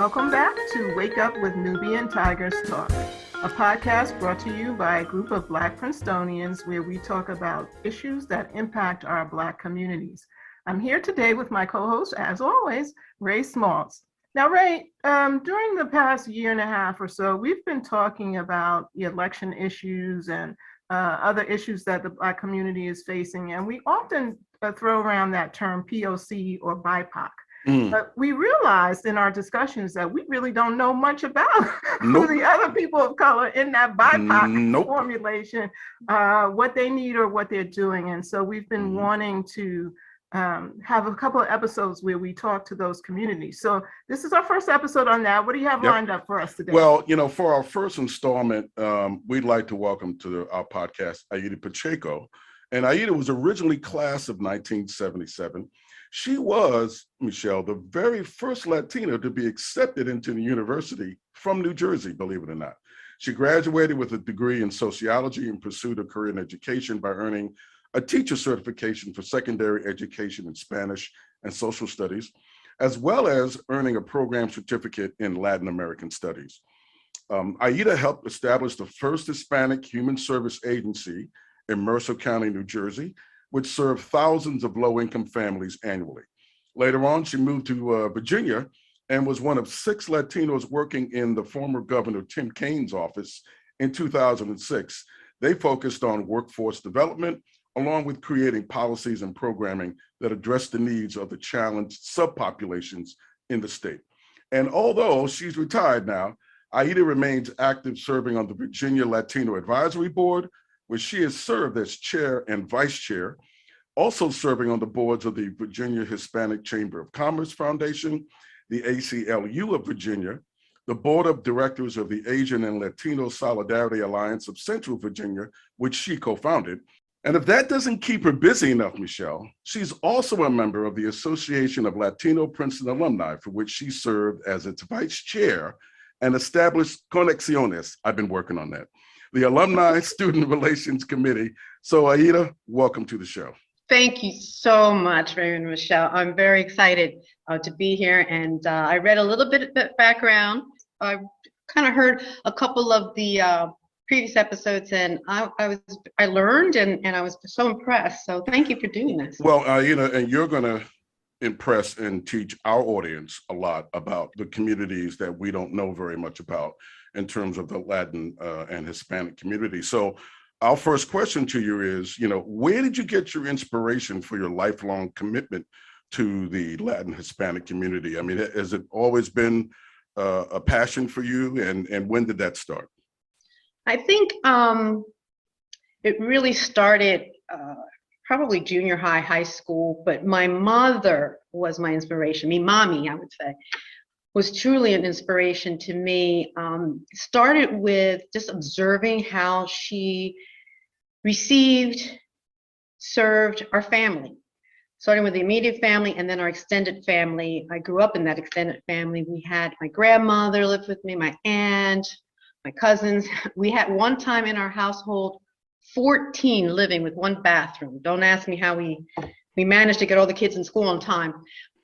Welcome back to Wake Up with Nubian Tigers Talk, a podcast brought to you by a group of Black Princetonians where we talk about issues that impact our Black communities. I'm here today with my co-host, as always, Ray Smalls. Now, Ray, during the past year and a half or so, we've been talking about the election issues and other issues that the Black community is facing, and we often throw around that term POC or BIPOC. But we realized in our discussions that we really don't know much about who the other people of color in that BIPOC formulation, what they need or what they're doing. And so we've been wanting to have a couple of episodes where we talk to those communities. So this is our first episode on that. What do you have lined up for us today? Well, for our first installment, we'd like to welcome to our podcast, Aida Pacheco. And Aida was originally class of 1977. She was, Michelle, the very first Latina to be accepted into the university from New Jersey, believe it or not. She graduated with a degree in sociology and pursued a career in education by earning a teacher certification for secondary education in Spanish and social studies, as well as earning a program certificate in Latin American studies. Aida helped establish the first Hispanic human service agency in Mercer County, New Jersey, which served thousands of low-income families annually. Later on, she moved to Virginia and was one of 6 Latinos working in the former Governor Tim Kaine's office in 2006. They focused on workforce development, along with creating policies and programming that address the needs of the challenged subpopulations in the state. And although she's retired now, Aida remains active serving on the Virginia Latino Advisory Board, where she has served as chair and vice chair, also serving on the boards of the Virginia Hispanic Chamber of Commerce Foundation, the ACLU of Virginia, the board of directors of the Asian and Latino Solidarity Alliance of Central Virginia, which she co-founded. And if that doesn't keep her busy enough, Michelle, she's also a member of the Association of Latino Princeton Alumni, for which she served as its vice chair and established Conexiones. I've been working on that, the Alumni Student Relations Committee. So Aida, welcome to the show. Thank you so much, Ray and Michelle. I'm very excited to be here. And I read a little bit of background. I kind of heard a couple of the previous episodes, and I learned and I was so impressed. So thank you for doing this. Well, and you're going to impress and teach our audience a lot about the communities that we don't know very much about in terms of the Latin and Hispanic community. So our first question to you is, where did you get your inspiration for your lifelong commitment to the Latin Hispanic community? I mean, has it always been a passion for you, and when did that start? I think it really started probably junior high, high school, but my mother was my inspiration. Mi mami, I would say, was truly an inspiration to me. Started with just observing how she received, served our family, starting with the immediate family and then our extended family. I grew up in that extended family. We had my grandmother lived with me, my aunt, my cousins. We had one time in our household 14 living with one bathroom. Don't ask me how we managed to get all the kids in school on time,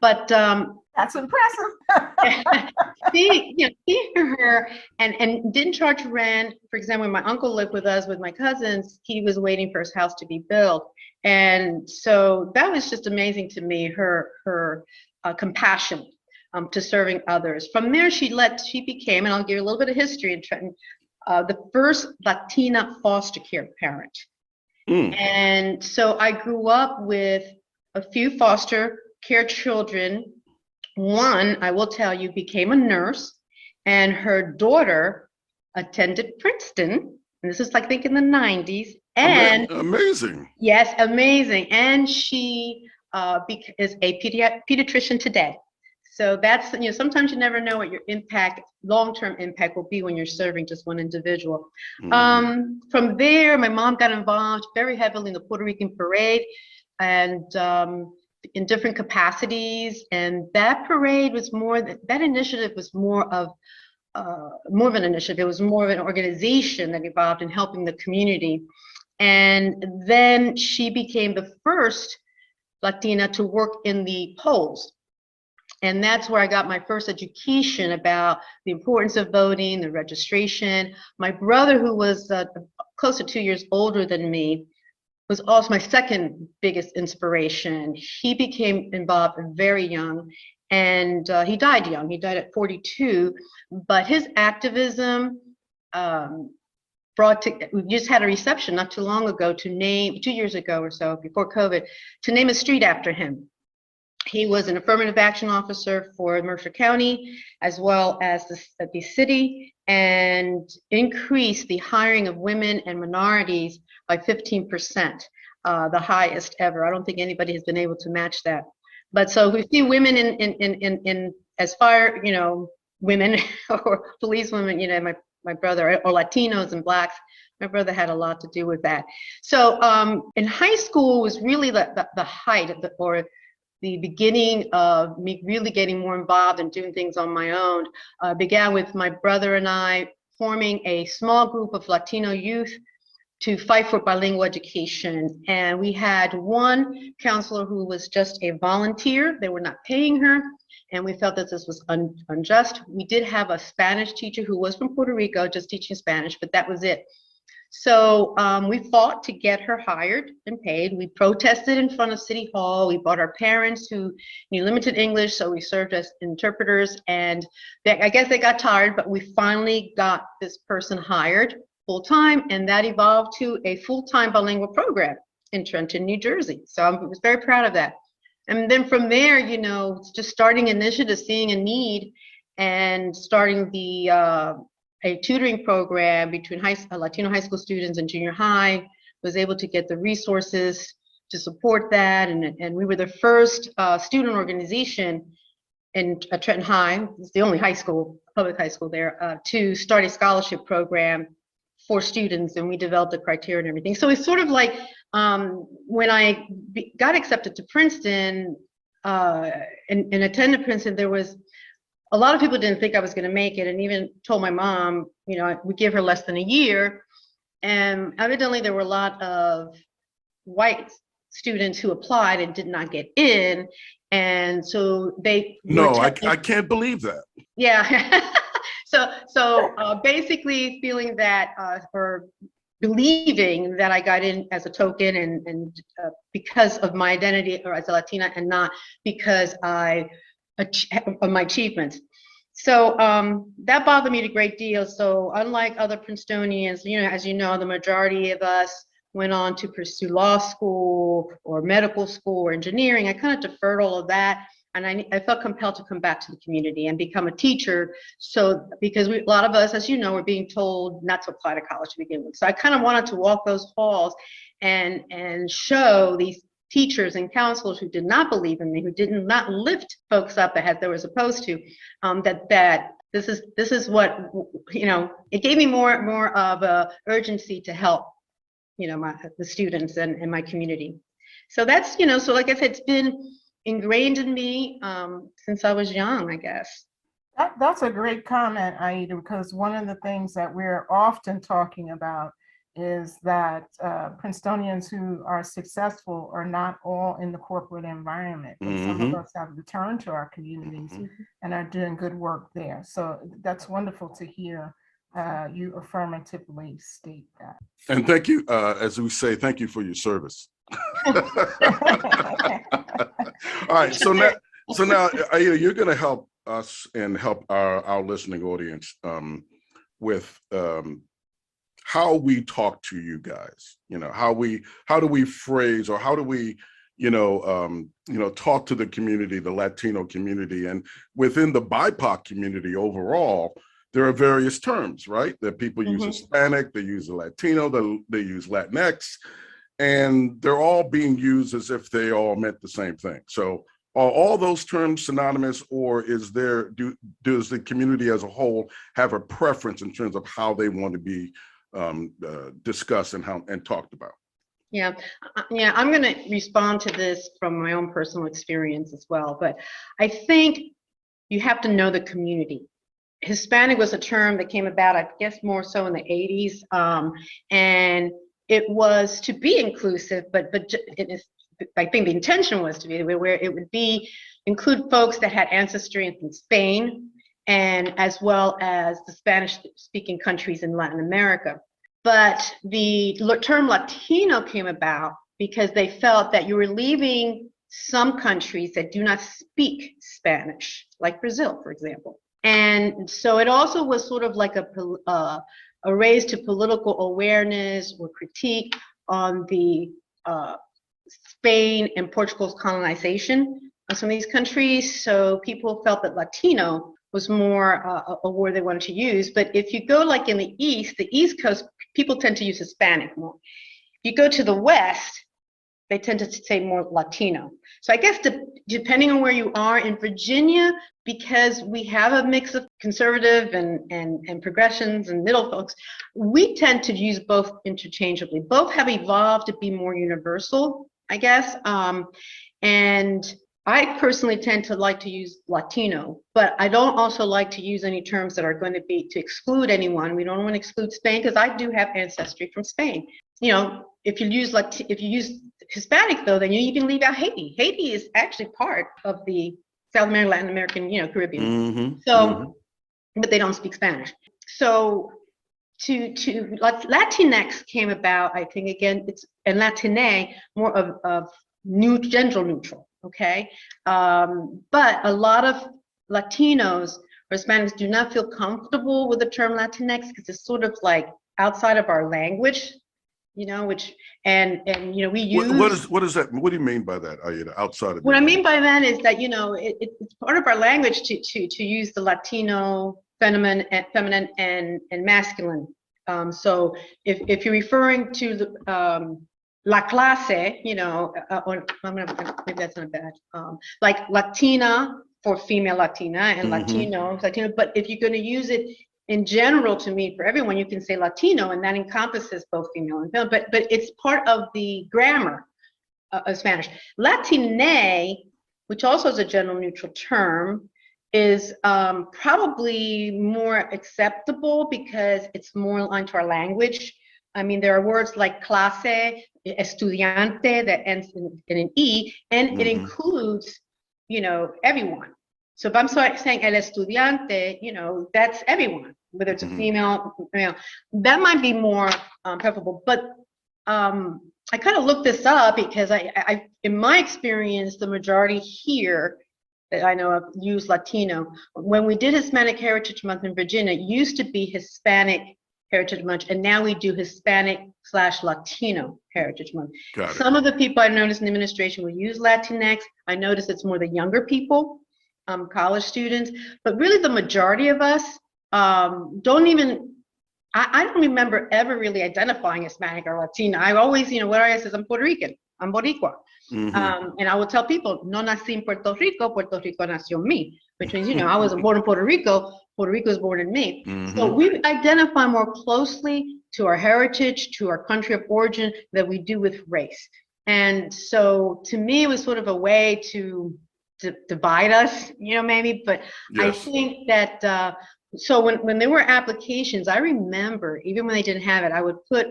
but that's impressive. See her and didn't charge rent. For example, when my uncle lived with us with my cousins, he was waiting for his house to be built, and so that was just amazing to me. Her compassion to serving others. From there, she became, and I'll give you a little bit of history in Trenton, the first Latina foster care parent. And so I grew up with a few foster care children. One, I will tell you, became a nurse, and her daughter attended Princeton. And this is like, I think, in the 90s. And amazing. Yes, amazing. And she is a pediatrician today. So that's, sometimes you never know what your long-term impact will be when you're serving just one individual. From there, my mom got involved very heavily in the Puerto Rican parade, and in different capacities. And that parade was that initiative was more of an initiative. It was more of an organization that evolved in helping the community. And then she became the first Latina to work in the polls. And that's where I got my first education about the importance of voting, the registration. My brother, who was close to 2 years older than me, was also my second biggest inspiration. He became involved very young, and he died young. He died at 42, but his activism we just had a reception not too long ago to name, 2 years ago or so, before COVID, to name a street after him. He was an affirmative action officer for Mercer County, as well as the city, and increased the hiring of women and minorities by 15%, the highest ever. I don't think anybody has been able to match that. But so we see women in as fire, women or police women, my brother, or Latinos and Blacks. My brother had a lot to do with that. So in high school was really the height of the beginning of me really getting more involved and doing things on my own. Began with my brother and I forming a small group of Latino youth to fight for bilingual education. And we had one counselor who was just a volunteer. They were not paying her. And we felt that this was unjust. We did have a Spanish teacher who was from Puerto Rico, just teaching Spanish, but that was it. So we fought to get her hired and paid. We protested in front of City Hall. We brought our parents who knew limited English, so we served as interpreters. And I guess they got tired, but we finally got this person hired full-time, and that evolved to a full-time bilingual program in Trenton, New Jersey. So I was very proud of that. And then from there, just starting initiatives, seeing a need, and starting a tutoring program between Latino high school students and junior high. Was able to get the resources to support that, and we were the first student organization in Trenton High. It's the only public high school there, to start a scholarship program for students, and we developed the criteria and everything. So it's sort of like when I got accepted to Princeton and attended Princeton, there was a lot of people didn't think I was going to make it, and even told my mom, we give her less than a year. And evidently there were a lot of white students who applied and did not get in. And so they I can't believe that. Yeah. So basically feeling that, or believing that I got in as a token and because of my identity or as a Latina, and not because of my achievements. So that bothered me a great deal. So unlike other Princetonians, as you know, the majority of us went on to pursue law school or medical school or engineering. I kind of deferred all of that. And I felt compelled to come back to the community and become a teacher. So because a lot of us, as you know, were being told not to apply to college to begin with. So I kind of wanted to walk those halls and show these teachers and counselors who did not believe in me, who did not lift folks up as they were supposed to, that this is what, it gave me more of a urgency to help, the students and my community. So that's, so like I said, it's been ingrained in me since I was young, I guess. That's a great comment, Aida, because one of the things that we're often talking about is that Princetonians who are successful are not all in the corporate environment. Mm-hmm. Some of us have returned to our communities mm-hmm. and are doing good work there. So that's wonderful to hear you affirmatively state that. And thank you, as we say, thank you for your service. All right, so now, Aida, you're going to help us and help our listening audience with how we talk to you guys. How do we phrase, or how do we, talk to the community, the Latino community, and within the BIPOC community overall. There are various terms, right? That people use mm-hmm. Hispanic, they use Latino, they use Latinx. And they're all being used as if they all meant the same thing. So are all those terms synonymous, or does the community as a whole have a preference in terms of how they want to be discussed and talked about? Yeah, I'm going to respond to this from my own personal experience as well. But I think you have to know the community. Hispanic was a term that came about, I guess, more so in the 80s. And it was to be inclusive, but I think the intention was to be where it would be, include folks that had ancestry in Spain and as well as the Spanish-speaking countries in Latin America. But the term Latino came about because they felt that you were leaving some countries that do not speak Spanish, like Brazil, for example. And so it also was sort of like a raise to political awareness or critique on the Spain and Portugal's colonization of some of these countries. So people felt that Latino was more a word they wanted to use. But if you go like in the East Coast, people tend to use Hispanic more. If you go to the West, they tend to say more Latino. So I guess depending on where you are in Virginia, because we have a mix of conservative and progressives and middle folks, we tend to use both interchangeably. Both have evolved to be more universal, I guess. And I personally tend to like to use Latino, but I don't also like to use any terms that are going to be to exclude anyone. We don't want to exclude Spain because I do have ancestry from Spain. You know, if you use Hispanic though, then you even leave out Haiti. Haiti is actually part of the South American, Latin American, Caribbean. Mm-hmm. So, but they don't speak Spanish. So Latinx came about, I think, again, and Latine more of gender neutral, okay? But a lot of Latinos or Hispanics do not feel comfortable with the term Latinx because it's sort of like outside of our language, which and we use. What is that? What do you mean by that, Aida? Outside of what I mean by that is that it's part of our language to use the Latino feminine and masculine. So if you're referring to the la clase, or maybe that's not bad. Like Latina for female Latina and Latino. But if you're going to use it in general to mean for everyone, you can say Latino, and that encompasses both female and male. But it's part of the grammar of Spanish. Latine, which also is a gender neutral term, is probably more acceptable because it's more aligned to our language. I mean, there are words like clase, estudiante that ends in an E, and it includes, everyone. So if I'm saying el estudiante, that's everyone, whether it's a female, male. That might be more preferable. But I kind of looked this up because I, in my experience, the majority here that I know of use Latino. When we did Hispanic Heritage Month in Virginia, it used to be Hispanic Heritage Month, and now we do Hispanic/Latino Heritage Month. Some of the people I noticed in the administration will use Latinx. I noticed it's more the younger people, college students, but really the majority of us don't even, I don't remember ever really identifying Hispanic or Latina. I always, what I say is I'm Puerto Rican, I'm Boricua. And I will tell people, no nací en Puerto Rico nació en mí, which means, I wasn't born in Puerto Rico was born in me. So we identify more closely to our heritage, to our country of origin than we do with race. And so to me, it was sort of a way to divide us, maybe, but yes. I think that, so when there were applications, I remember, even when they didn't have it, I would put,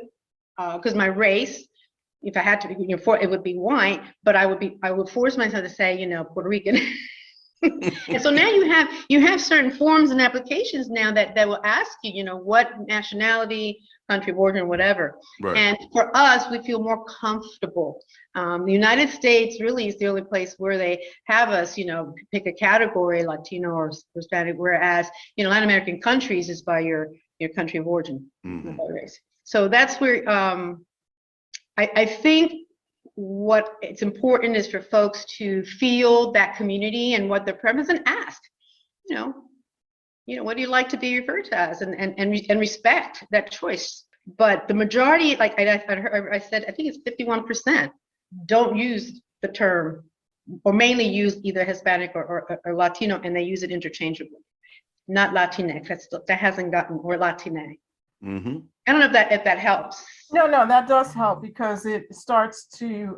because my race, if I had to, it would be white, but I would force myself to say, Puerto Rican. And so now you have certain forms and applications now that will ask you, what nationality, country of origin, whatever. Right. And for us, we feel more comfortable. The United States really is the only place where they have us, pick a category, Latino or Hispanic, whereas, Latin American countries is by your country of origin, not by race. So that's where I think what it's important is for folks to feel that community and what their preference and ask, what do you like to be referred to as, and respect that choice. But the majority, like I said, I think it's 51% don't use the term, or mainly use either Hispanic or Latino, and they use it interchangeably. Not Latinx, that hasn't gotten, or Latine. I don't know if that helps. No, that does help because it starts to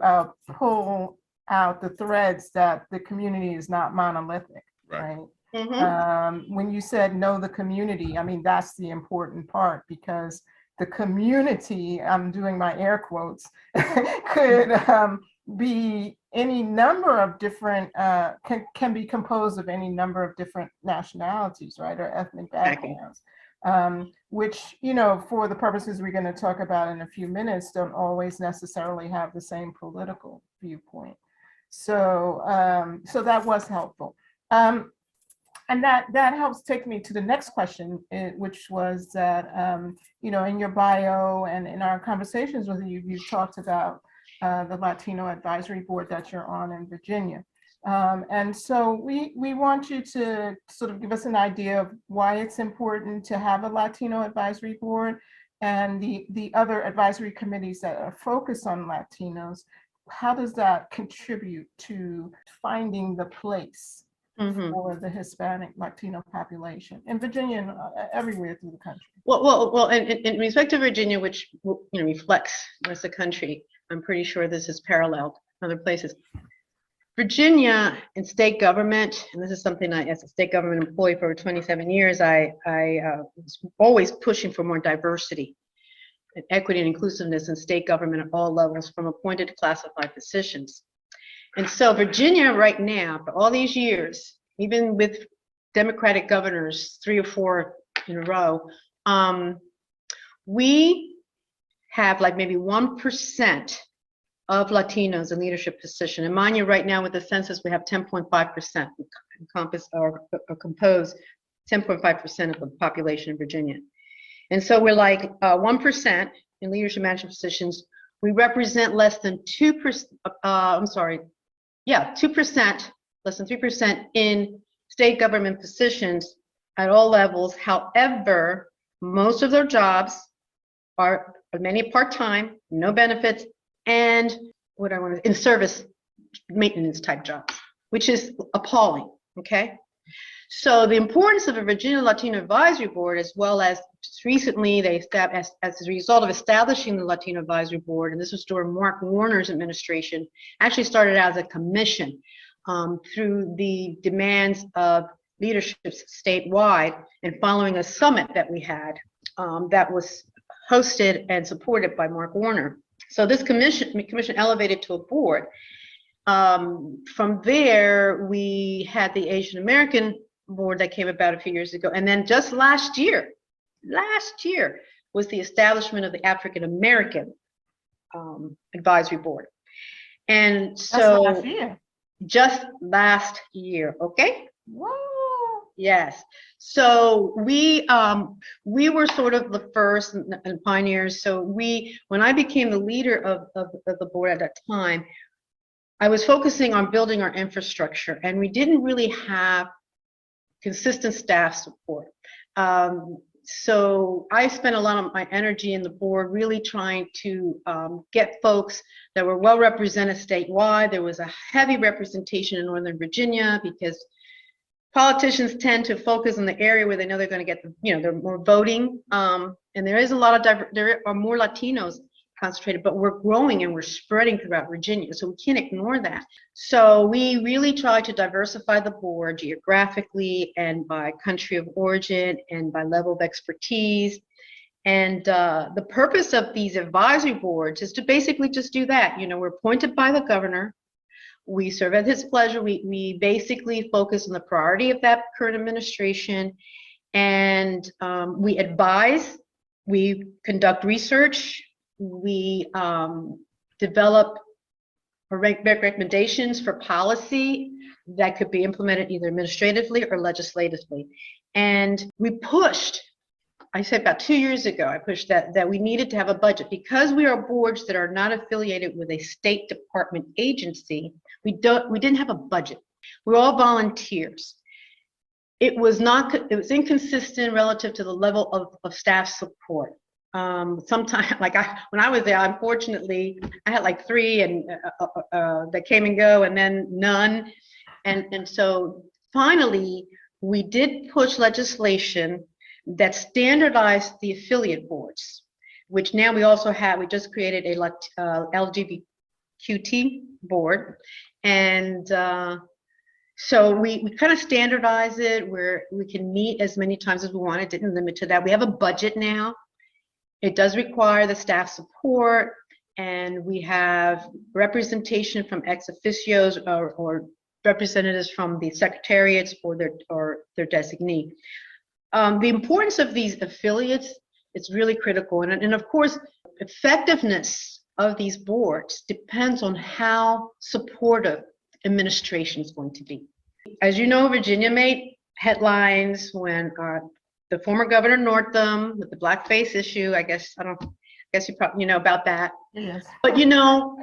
pull out the threads that the community is not monolithic, right? When you said know the community, I mean, that's the important part, because the community, I'm doing my air quotes, could, be any number of different, can be composed of any number of different nationalities, right, or ethnic backgrounds, which, you know, for the purposes we're going to talk about in a few minutes, don't always necessarily have the same political viewpoint. So, so that was helpful. And that helps take me to the next question, which was that, you know, in your bio and in our conversations with you, you've talked about the Latino Advisory Board that you're on in Virginia. And so we want you to sort of give us an idea of why it's important to have a Latino Advisory Board and the other advisory committees that are focused on Latinos. How does that contribute to finding the place for the Hispanic Latino population in Virginia and everywhere through the country? Well, in respect to Virginia, which, you know, reflects the rest of the country, I'm pretty sure this is paralleled in other places. Virginia and state government, and this is something I, as a state government employee for over 27 years, I was always pushing for more diversity and equity and inclusiveness in state government at all levels, from appointed to classified positions. And so Virginia right now, for all these years, even with Democratic governors, 3 or 4 in a row, we have like maybe 1% of Latinos in leadership position. And mind you, right now with the census, we have 10.5% encompass or compose 10.5% of the population in Virginia. And so we're like 1% in leadership management positions. We represent less than 2%, 2%, less than 3% in state government positions at all levels. However, most of their jobs are many part-time, no benefits, and in service maintenance type jobs, which is appalling, okay? So the importance of a Virginia Latino Advisory Board, as well as just recently they established, as a result of establishing the Latino Advisory Board, and this was during Mark Warner's administration, actually started out as a commission through the demands of leaderships statewide, and following a summit that we had that was hosted and supported by Mark Warner. So this commission elevated to a board. From there, we had the Asian American board that came about a few years ago. And then just last year was the establishment of the African American Advisory Board. And so last year. Just last year, okay? Whoa. Yes. So we were sort of the first and pioneers. So when I became the leader of the board at that time, I was focusing on building our infrastructure, and we didn't really have consistent staff support. So I spent a lot of my energy in the board really trying to get folks that were well represented statewide. There was a heavy representation in Northern Virginia because politicians tend to focus on the area where they know they're going to get, they're more voting. And there is a lot of, there are more Latinos concentrated, but we're growing and we're spreading throughout Virginia, so we can't ignore that. So we really try to diversify the board geographically and by country of origin and by level of expertise. And the purpose of these advisory boards is to basically just do that. We're appointed by the governor. We serve at his pleasure. We basically focus on the priority of that current administration, and we advise, we conduct research, we develop recommendations for policy that could be implemented either administratively or legislatively. And we pushed, I said about 2 years ago, I pushed that we needed to have a budget. Because we are boards that are not affiliated with a State Department agency, we didn't have a budget. We're all volunteers. It was inconsistent relative to the level of staff support. Sometimes, when I was there, unfortunately, I had like 3 and that came and go, and then none. And so finally, we did push legislation that standardized the affiliate boards, which now we also have. We just created a LGBTQT board, and so we kind of standardize it where we can meet as many times as we want. It didn't limit to that. We have a budget now. It does require the staff support, and we have representation from ex officios or representatives from the secretariats or their designee. The importance of these affiliates is really critical, and of course, effectiveness of these boards depends on how supportive administration is going to be. As you know, Virginia made headlines when the former Governor Northam with the blackface issue. I guess you probably know about that. Yes. But you know,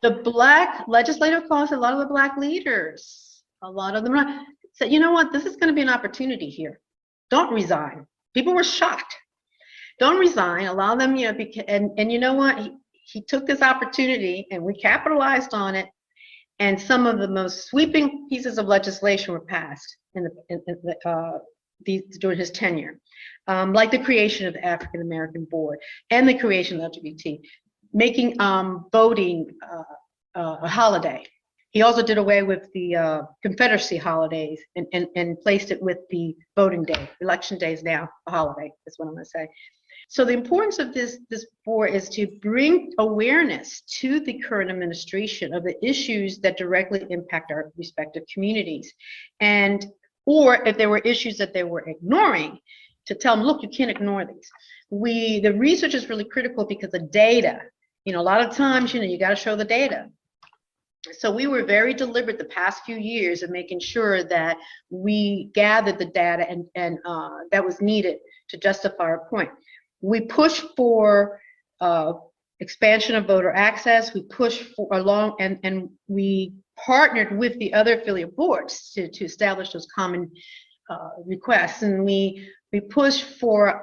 the Black legislative caucus, a lot of the Black leaders, a lot of them said, you know what, this is going to be an opportunity here. Don't resign. People were shocked. Don't resign. Allow them, you know, and you know what, he took this opportunity and we capitalized on it. And some of the most sweeping pieces of legislation were passed during his tenure, like the creation of the African American Board and the creation of LGBT, making voting a holiday. He also did away with the Confederacy holidays and placed it with the voting day. Election day is now a holiday, that's what I'm going to say. So the importance of this board is to bring awareness to the current administration of the issues that directly impact our respective communities. And, or if there were issues that they were ignoring, to tell them, look, you can't ignore these. The research is really critical because the data, you know, a lot of times, you know, you got to show the data. So we were very deliberate the past few years of making sure that we gathered the data and that was needed to justify our point. We pushed for expansion of voter access. We pushed for and we partnered with the other affiliate boards to establish those common requests. And we pushed for,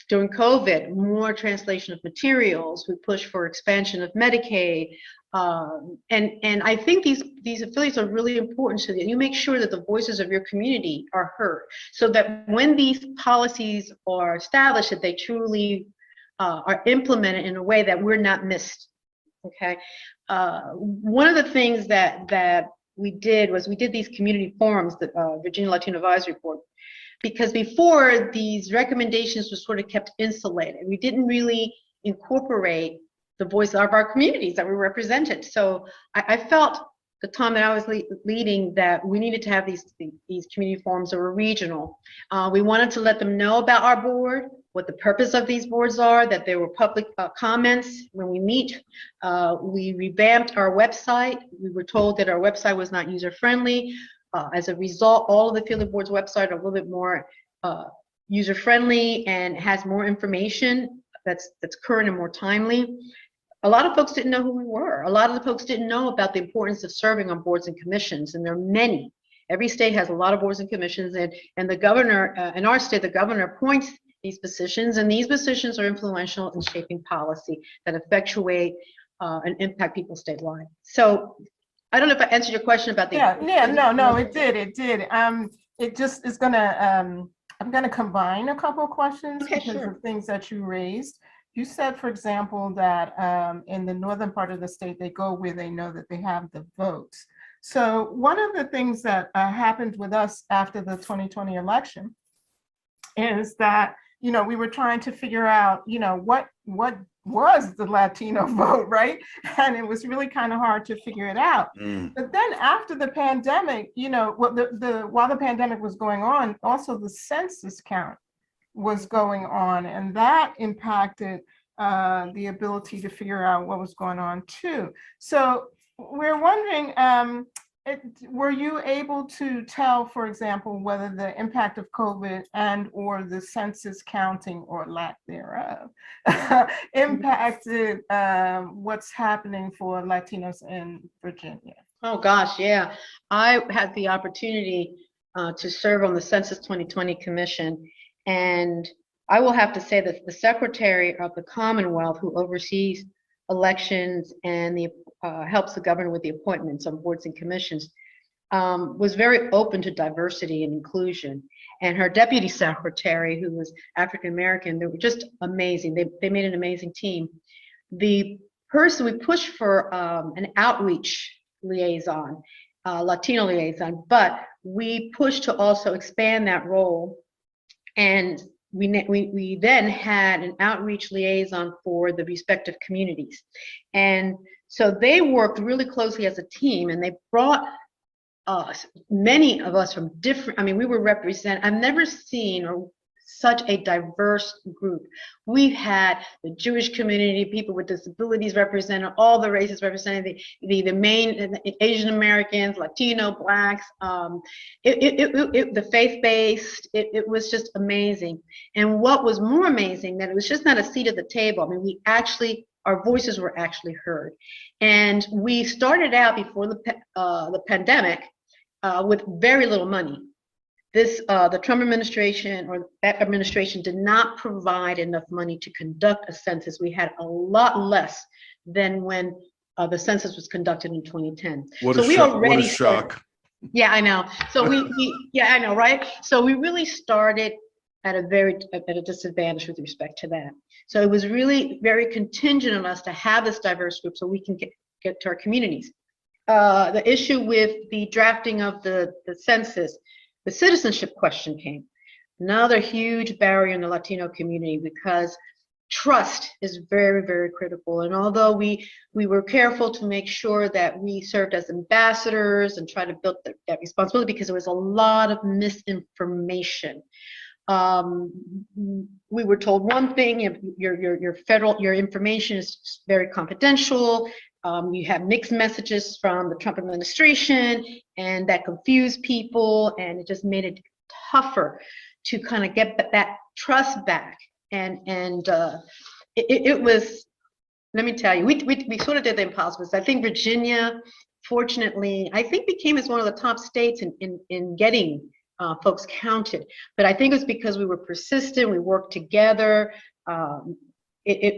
during COVID, more translation of materials. We pushed for expansion of Medicaid. And I think these affiliates are really important so that you make sure that the voices of your community are heard, so that when these policies are established, that they truly are implemented in a way that we're not missed. Okay. One of the things that we did was we did these community forums, the Virginia Latino Advisory Board, because before these recommendations were sort of kept insulated. We didn't really incorporate the voice of our communities that were represented. So I felt the time that I was leading that we needed to have these community forums that were regional. We wanted to let them know about our board, what the purpose of these boards are, that there were public comments when we meet. We revamped our website. We were told that our website was not user-friendly. As a result, all of the affiliate boards' website are a little bit more user-friendly and has more information that's current and more timely. A lot of folks didn't know who we were. A lot of the folks didn't know about the importance of serving on boards and commissions, and there are many. Every state has a lot of boards and commissions, and the governor, in our state, the governor appoints these positions, and these positions are influential in shaping policy that effectuate and impact people statewide. So I don't know if I answered your question about the— No, it did. It just is gonna, I'm gonna combine a couple of questions because of things that you raised. You said, for example, that in the northern part of the state, they go where they know that they have the votes. So one of the things that happened with us after the 2020 election is that, you know, we were trying to figure out, you know, what was the Latino vote, right? And it was really kind of hard to figure it out. But then after the pandemic, you know, while the pandemic was going on, also the census count was going on, and that impacted the ability to figure out what was going on too. So we're wondering, were you able to tell, for example, whether the impact of COVID and or the census counting or lack thereof impacted what's happening for Latinos in Virginia? Oh gosh, yeah. I had the opportunity to serve on the Census 2020 Commission, and I will have to say that the Secretary of the Commonwealth, who oversees elections and helps the governor with the appointments on boards and commissions, was very open to diversity and inclusion. And her deputy secretary, who was African American, they were just amazing. They made an amazing team. The person we pushed for an outreach liaison, Latino liaison, but we pushed to also expand that role and we then had an outreach liaison for the respective communities. And so they worked really closely as a team, and they brought us, many of us from different, I mean, we were represented, I've never seen such a diverse group. We've had the Jewish community, people with disabilities represented, all the races represented, the main Asian Americans, Latino, Blacks, the faith-based, it was just amazing. And what was more amazing, that it was just not a seat at the table. I mean, our voices were actually heard. And we started out before the pandemic with very little money. The Trump administration, or that administration, did not provide enough money to conduct a census. We had a lot less than when the census was conducted in 2010. What so a we shock! already What a shock! Yeah, I know. So yeah, I know, right? So we really started at a disadvantage with respect to that. So it was really very contingent on us to have this diverse group so we can get to our communities. The issue with the drafting of the census, the citizenship question came. Another huge barrier in the Latino community, because trust is very, very critical. And although we were careful to make sure that we served as ambassadors and try to build that responsibility, because there was a lot of misinformation. We were told one thing: your information is very confidential. You have mixed messages from the Trump administration, and that confused people, and it just made it tougher to kind of get that trust back. And it was, let me tell you, we sort of did the impossible. I think Virginia, fortunately, I think became as one of the top states in getting folks counted. But I think it was because we were persistent, we worked together.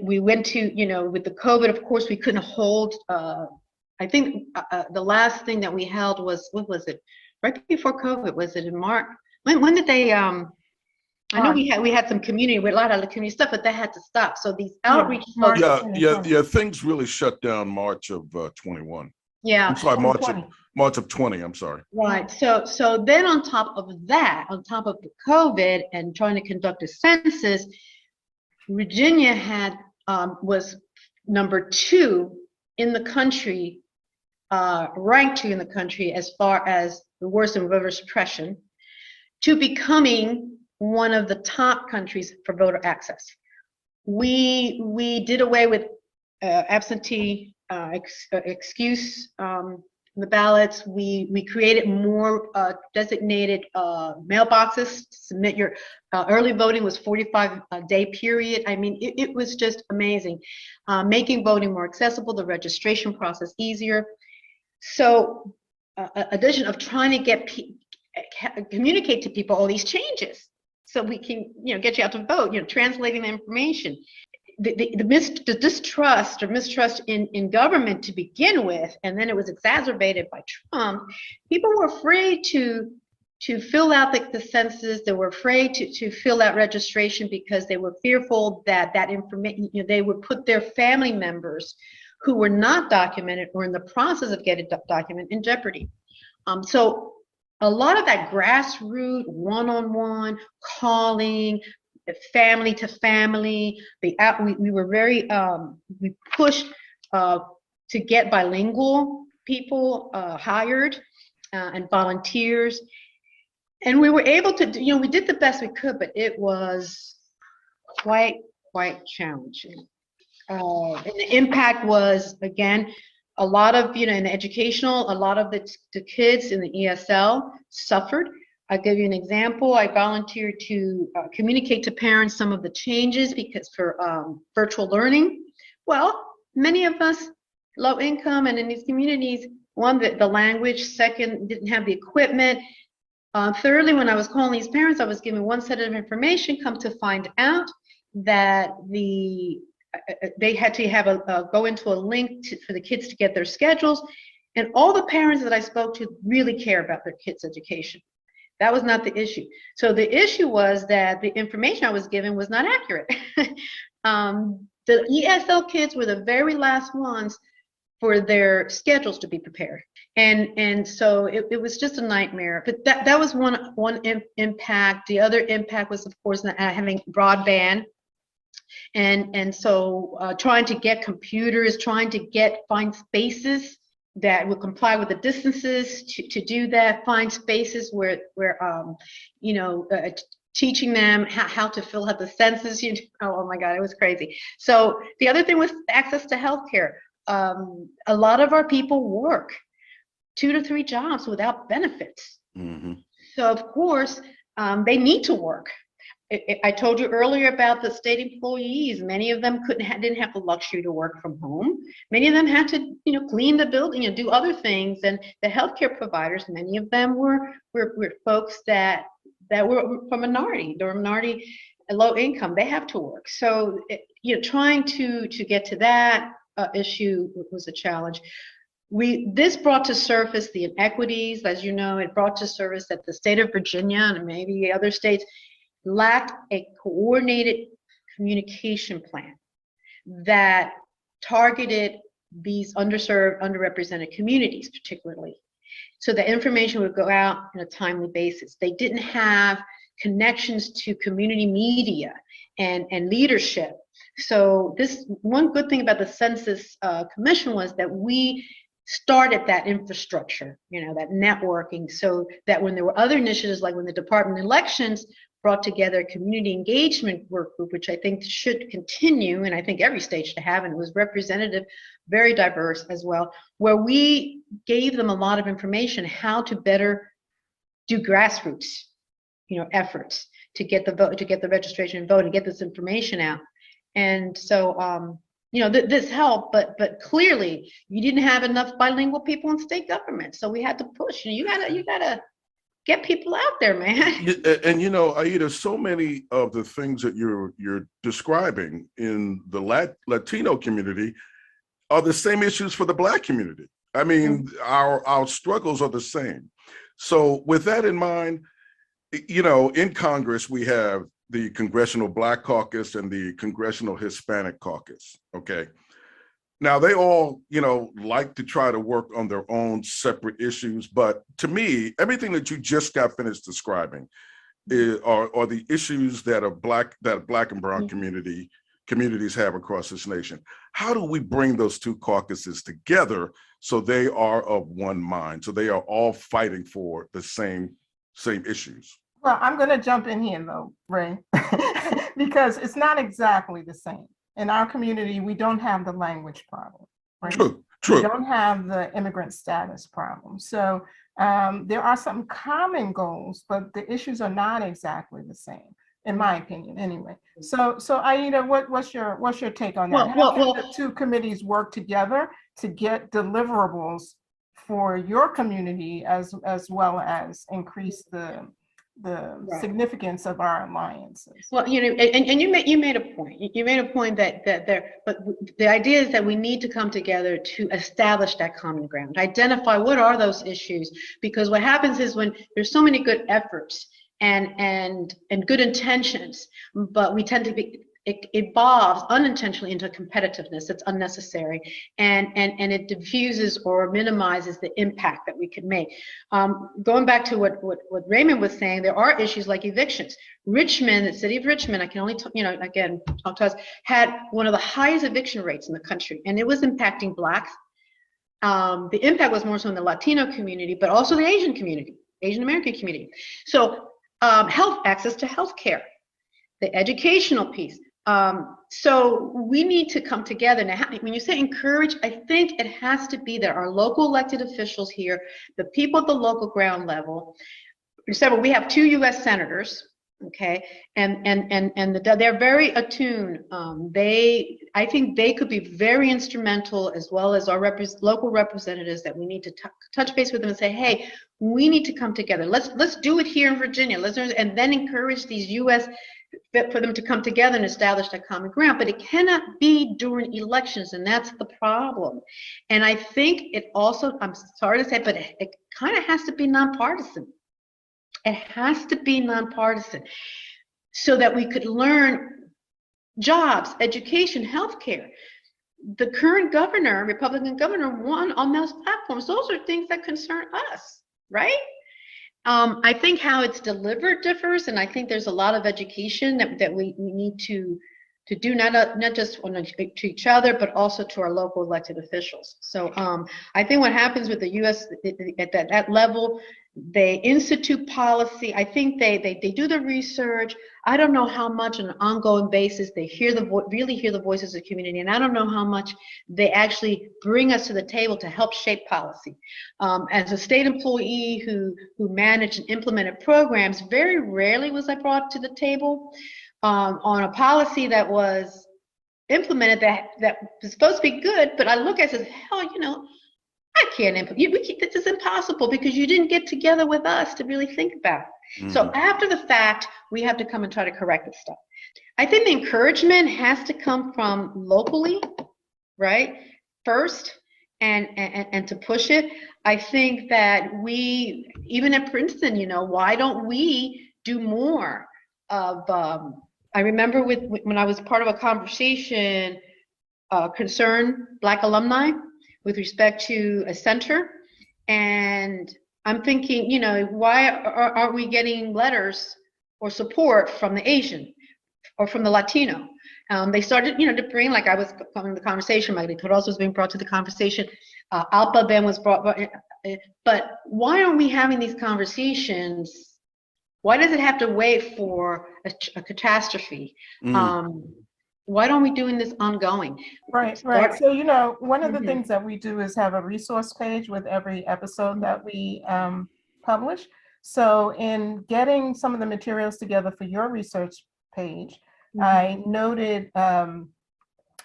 We went to, with the COVID, of course, we couldn't hold, I think the last thing that we held was, what was it? Right before COVID, was it in March? When did they, I know we had some community, with a lot of the community stuff, but that had to stop. So these outreach folks. Yeah, things really shut down March of 21. Yeah. I'm sorry, March of 20, I'm sorry. Right. So then on top of that, on top of the COVID and trying to conduct a census, Virginia was number 2 in the country, ranked 2 in the country as far as the worst in voter suppression, to becoming one of the top countries for voter access. We did away with absentee excuse the ballots. We created more designated mailboxes to submit your early voting was 45-day period. I mean, it was just amazing. Making voting more accessible, the registration process easier. So addition of trying to communicate to people all these changes so we can get you out to vote, translating the information. The distrust or mistrust in government to begin with, and then it was exacerbated by Trump. People were afraid to fill out the census. They were afraid to fill out registration because they were fearful that information, they would put their family members who were not documented or in the process of getting documented in jeopardy. So a lot of that grassroots, one-on-one calling, family to family, we were very, we pushed to get bilingual people hired and volunteers. And we were able to, we did the best we could, but it was quite challenging. And the impact was, again, a lot of, in educational, a lot of the kids in the ESL suffered. I'll give you an example. I volunteered to communicate to parents some of the changes because for virtual learning. Well, many of us, low income and in these communities, one, the language, second, didn't have the equipment. Thirdly, when I was calling these parents, I was given one set of information, come to find out that they had to have go into a link for the kids to get their schedules. And all the parents that I spoke to really care about their kids' education. That was not the issue. So the issue was that the information I was given was not accurate. The ESL kids were the very last ones for their schedules to be prepared. And so it was just a nightmare. But that was one impact. The other impact was, of course, not having broadband. And so trying to get computers, trying to find spaces that would comply with the distances to do that, find spaces where teaching them how to fill out the census. Oh my God, it was crazy. So the other thing was access to healthcare. A lot of our people work 2 to 3 jobs without benefits. Mm-hmm. So of course, they need to work. I told you earlier about the state employees. Many of them didn't have the luxury to work from home. Many of them had to, clean the building and do other things. And the healthcare providers, many of them were folks that were from minority. They were minority, low income. They have to work. So, trying to get to that issue was a challenge. This brought to surface the inequities, as you know. It brought to surface that the state of Virginia and maybe other states lacked a coordinated communication plan that targeted these underserved, underrepresented communities, particularly, so that information would go out on a timely basis. They didn't have connections to community media and leadership. So this one good thing about the Census Commission was that we started that infrastructure, that networking, so that when there were other initiatives, like when the Department of Elections brought together a community engagement work group, which I think should continue, and I think every state should have, and it was representative, very diverse as well, where we gave them a lot of information how to better do grassroots, efforts to get the vote, to get the registration and vote, and get this information out. And so, this helped, but clearly you didn't have enough bilingual people in state government, so we had to push. You gotta get people out there, man. And Aida, so many of the things that you're describing in the Latino community are the same issues for the Black community. I mean, our struggles are the same. So with that in mind, in Congress, we have the Congressional Black Caucus and the Congressional Hispanic Caucus, okay? Now, they all, like to try to work on their own separate issues, but to me, everything that you just got finished describing are the issues that Black and Brown communities have across this nation. How do we bring those two caucuses together so they are of one mind, so they are all fighting for the same issues? Well, I'm going to jump in here, though, Ray, because it's not exactly the same. In our community, we don't have the language problem, right? True. We don't have the immigrant status problem. So there are some common goals, but the issues are not exactly the same, in my opinion, anyway. So Aida, what's your take on that? How can the two committees work together to get deliverables for your community as well as increase the significance of our alliances? Well, and you made a point. You made a point that but the idea is that we need to come together to establish that common ground, identify what are those issues, because what happens is when there's so many good efforts and good intentions, but we tend to it evolves unintentionally into competitiveness that's unnecessary, and it diffuses or minimizes the impact that we could make. Going back to what Raymond was saying, there are issues like evictions. Richmond, the city of Richmond, I can only again talk to us, had one of the highest eviction rates in the country, and it was impacting Blacks. The impact was more so in the Latino community, but also the Asian community, Asian American community. So access to healthcare, the educational piece. So we need to come together. Now, when you say encourage, I think it has to be that our local elected officials here, the people at the local ground level, we have 2 U.S. senators, okay, and they're very attuned. I think they could be very instrumental, as well as our local representatives, that we need to touch base with them and say, hey, we need to come together. Let's do it here in Virginia. And then encourage these U.S. for them to come together and establish that common ground. But it cannot be during elections, and that's the problem. And I think it also, I'm sorry to say, but it kind of has to be nonpartisan. It has to be nonpartisan, so that we could learn jobs, education, healthcare. the current governor, Republican governor, won on those platforms. Those are things that concern us, right? I think how it's delivered differs, and I think there's a lot of education that we need to do, not just to each other, but also to our local elected officials. So I think what happens with the U.S. at that level, they institute policy. I think they do the research. I don't know how much on an ongoing basis they really hear the voices of the community, and I don't know how much they actually bring us to the table to help shape policy. As a state employee who managed and implemented programs, very rarely was I brought to the table on a policy that was implemented that was supposed to be good, but I look at it as, hell, I can't implement. This is impossible because you didn't get together with us to really think about it. Mm-hmm. So after the fact, we have to come and try to correct this stuff. I think the encouragement has to come from locally, right? First, and to push it. I think that we, even at Princeton, why don't we do more of, I remember when I was part of a conversation concern Black alumni with respect to a center, and I'm thinking, why aren't we getting letters or support from the Asian or from the Latino? They started, to bring, like I was in the conversation, Magda Torres was being brought to the conversation, Alpa Ben was brought, but why aren't we having these conversations? Why does it have to wait for a catastrophe? Why don't we doing this ongoing? Right. So, one of the things that we do is have a resource page with every episode that we publish. So in getting some of the materials together for your research page, I noted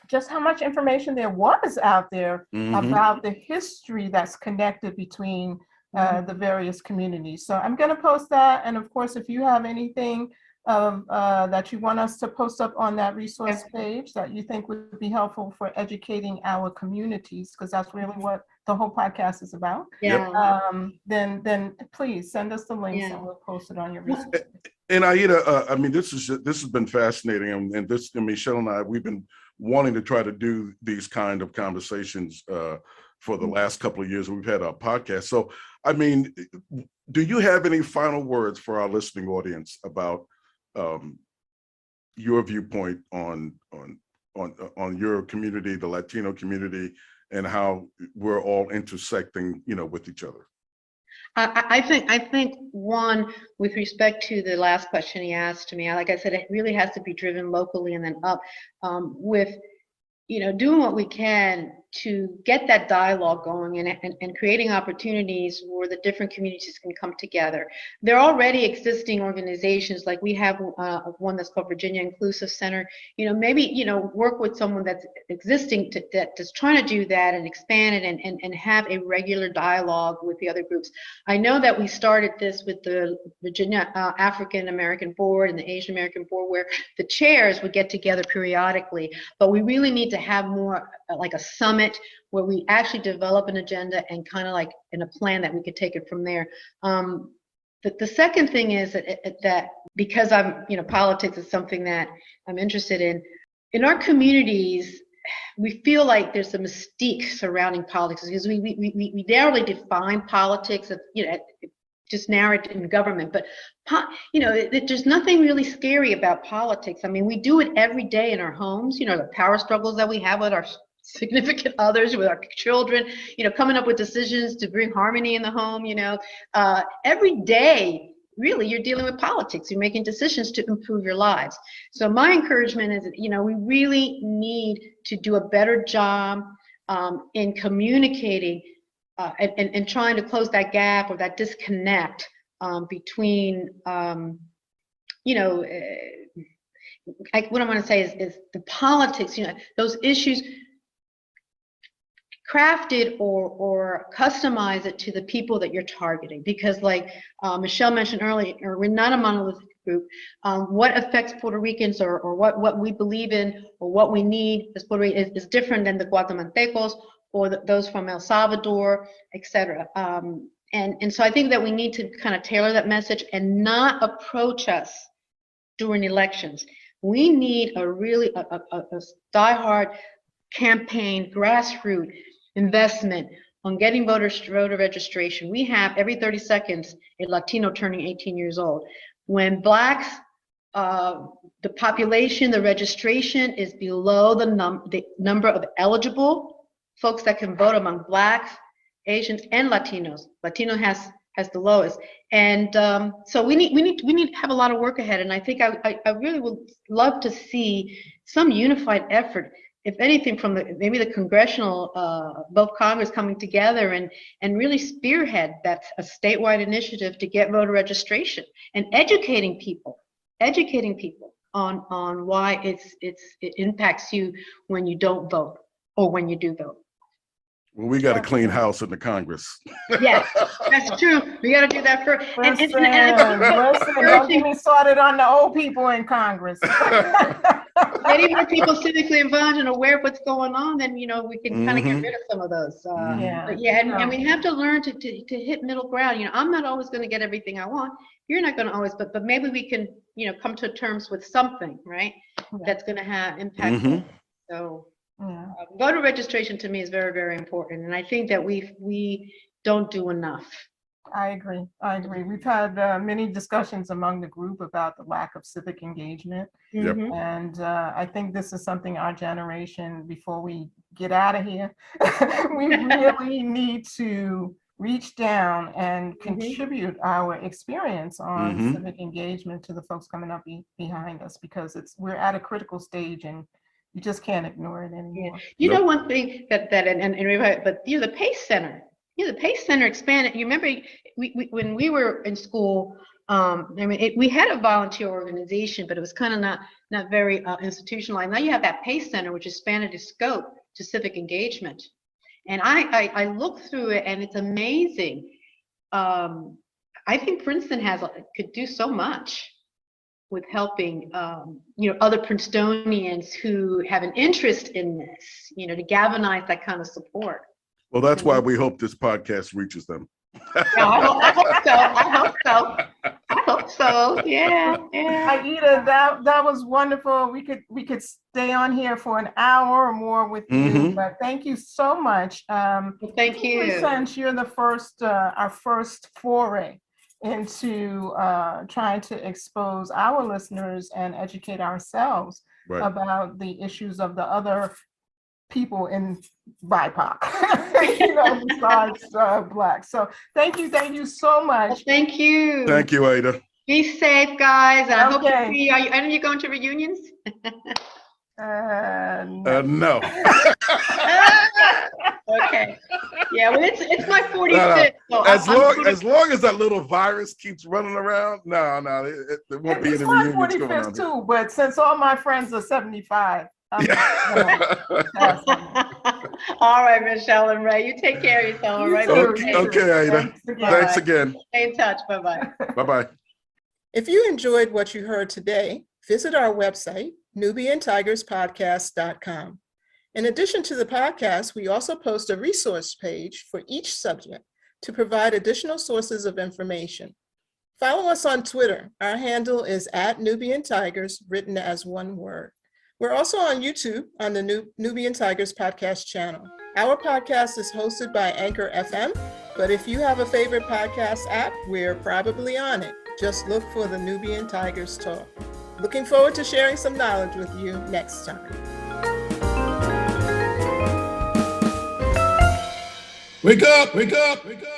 just how much information there was out there about the history that's connected between the various communities. So I'm going to post that. And of course, if you have anything that you want us to post up on that resource page that you think would be helpful for educating our communities, because that's really what the whole podcast is about. Then please send us the links and we'll post it on your resource page. And Aida, this has been fascinating, and Michelle and I, we've been wanting to try to do these kind of conversations for the last couple of years we've had our podcast. So, do you have any final words for our listening audience about your viewpoint on your community, the Latino community, and how we're all intersecting, with each other? I think one, with respect to the last question he asked me, like I said, it really has to be driven locally and then up with, doing what we can to get that dialogue going and creating opportunities where the different communities can come together. There are already existing organizations, like we have one that's called Virginia Inclusive Center. Maybe work with someone that's existing that's trying to do that and expand it and have a regular dialogue with the other groups. I know that we started this with the Virginia African American Board and the Asian American Board, where the chairs would get together periodically, but we really need to have more like a summit where we actually develop an agenda and kind of like in a plan that we could take it from there. The second thing is that because politics is something that I'm interested in our communities, we feel like there's a mystique surrounding politics because we narrowly define politics of, just narrowed in government, but there's nothing really scary about politics. We do it every day in our homes, the power struggles that we have with our significant others, with our children, coming up with decisions to bring harmony in the home, every day, really, you're dealing with politics. You're making decisions to improve your lives. So my encouragement is, we really need to do a better job in communicating and trying to close that gap or that disconnect between, what I want to say is the politics, those issues, crafted or customize it to the people that you're targeting. Because like Michelle mentioned earlier, we're not a monolithic group. What affects Puerto Ricans or what we believe in or what we need as Puerto Rican is different than the Guatemaltecos or those from El Salvador, etc. And so I think that we need to kind of tailor that message and not approach us during elections. We need a really a diehard campaign, grassroots investment on getting voter registration. We have every 30 seconds a Latino turning 18 years old. When Blacks, the population, the registration is below the number of eligible folks that can vote among Blacks, Asians, and Latinos. Latino has the lowest, and so we need to have a lot of work ahead. And I think I really would love to see some unified effort, if anything, from maybe the congressional, both Congress coming together and really spearhead that a statewide initiative to get voter registration and educating people on why it impacts you when you don't vote or when you do vote. Well, we got a clean house in the Congress. Yes, that's true. We got to do that first. Listen, don't get me started on the old people in Congress. Getting more people civically involved and aware of what's going on, then we can kind of get rid of some of those. But and we have to learn to hit middle ground. I'm not always going to get everything I want. You're not going to always, but maybe we can come to terms with something, right? That's going to have impact. So. Yeah. Voter registration to me is very, very important, and I think that we don't do enough. I agree. We've had many discussions among the group about the lack of civic engagement. Yep. And I think this is something our generation, before we get out of here, we really need to reach down and contribute our experience on civic engagement to the folks coming up behind us, because we're at a critical stage and you just can't ignore it anymore. Know one thing but the PACE Center, the PACE Center expanded. You remember when we were in school, we had a volunteer organization, but it was kind of not very institutionalized. Now you have that PACE Center, which expanded its scope to civic engagement. And I looked through it, and it's amazing. I think Princeton could do so much with helping, other Princetonians who have an interest in this, to galvanize that kind of support. Well, that's why we hope this podcast reaches them. I hope so. Yeah. Aida, that was wonderful. We could stay on here for an hour or more with you, but thank you so much. Thank you. Since you're our first foray into trying to expose our listeners and educate ourselves about the issues of the other people in BIPOC, besides Black. So thank you so much. Well, thank you. Thank you, Aida. Be safe, guys. And I hope to see you. Are you going to reunions? No. Okay. Yeah, well, it's my 45th. No. So as long as that little virus keeps running around, no, it won't be any reunions going on. Too, but since all my friends are 75. All right, Michelle and Ray, you take care of yourself. Right. Okay, Aida. Thanks again. Stay in touch. Bye-bye. Bye-bye. If you enjoyed what you heard today, visit our website, nubiantigerspodcast.com. In addition to the podcast, we also post a resource page for each subject to provide additional sources of information. Follow us on Twitter. Our handle is @NubianTigers, written as one word. We're also on YouTube on the Nubian Tigers podcast channel. Our podcast is hosted by Anchor FM, but if you have a favorite podcast app, we're probably on it. Just look for the Nubian Tigers Talk. Looking forward to sharing some knowledge with you next time. Wake up, wake up, wake up.